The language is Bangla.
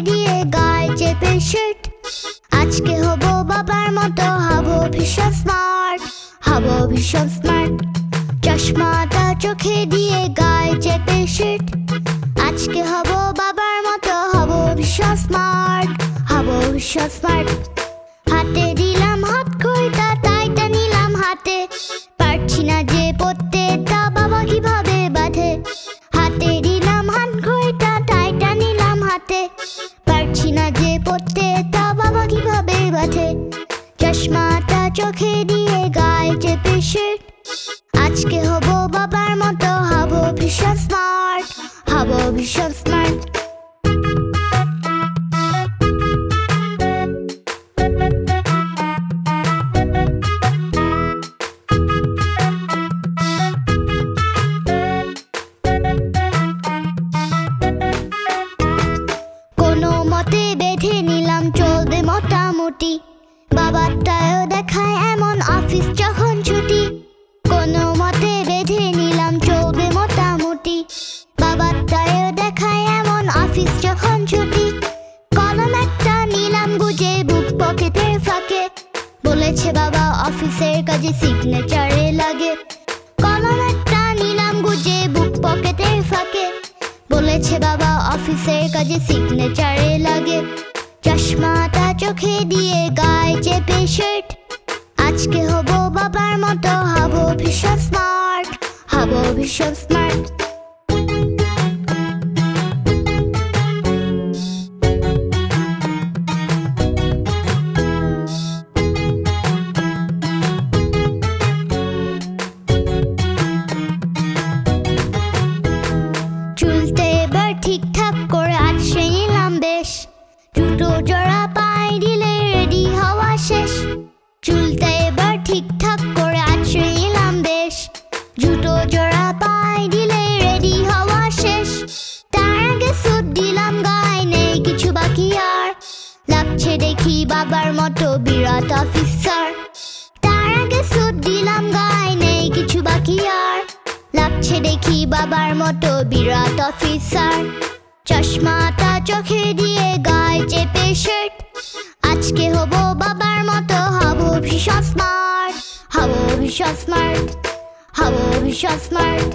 দিয়ে গায়ে চেপে শার্ট। আজকে হব বাবার মতো, হব ভীষণ স্মার্ট, হব ভীষণ স্মার্ট। চশমাটা চোখে দিয়ে গায়ে চেপে শার্ট। আজকে হব বাবার মতো, হব ভীষণ স্মার্ট, হব ভীষণ স্মার্ট। হাতে দিলাম হাত ঘড়িটা, টাইটা নিলাম হাতে। পারছি না যে পড়তে, তা বাবা কিভাবে বাঁধে। হাতে দিলাম হাত ঘড়িটা, টাইটা নিলাম হাতে। পারছি না যে পড়তে, তা বাবা কিভাবে বাঁধে। চশমাটা চোখে দিয়ে গায়ে চেপে শার্ট। আজকে হব বাবার মতো, হব ভীষণ স্মার্ট, হব ভীষণ স্মার্ট। কোনো মতে বেঁধে নিলাম, চলবে মোটামুটি। বাবারটাও দেখায় এমন, অফিস যখন ছুটি। কোনো মতে বেঁধে নিলাম, চলবে মোটামুটি। বাবারটাও দেখায় এমন, অফিস যখন ছুটি। কলম একটা নিলাম গুজে বুক পকেটের ফাঁকে। বলেছে বাবা অফিসের কাজে সিগনেচারে লাগে। কলম একটা নিলাম গুজে বুক পকেটের ফাঁকে। বলেছে বাবা অফিসের কাজে সিগনেচারে লাগে। চশমাটা চোখে দিয়ে গায়ে চেপে শার্ট। আজকে হব বাবার মতো, হব ভীষণ স্মার্ট, হব ভীষণ স্মার্ট। চুলতে এবার ঠিকঠাক করে আঁচড়ে নিলাম বেশ। দুটো জোড়া পায়ে দিলে রেডি হওয়া শেষ। চুলটা এবার ঠিকঠাক করে আঁচড়ে নিলাম বেশ। দুটো জোড়া পায়ে দিলে রেডি হওয়া শেষ। তার আগে স্যুট দিলাম গায়ে, নেই কিছু বাকি আর। লাগছে দেখি বাবার মতো বিরাট অফিসার। তার আগে স্যুট দিলাম গায়ে, নেই কিছু বাকি আর। লাগছে দেখি বাবার মতো বিরাট অফিসার। চশমাটা চোখে দিয়ে গায়ে চেপে শার্ট। আজকে হব বাবার মতো, হব ভীষণ স্মার্ট, হব ভীষণ স্মার্ট, হব ভীষণ স্মার্ট।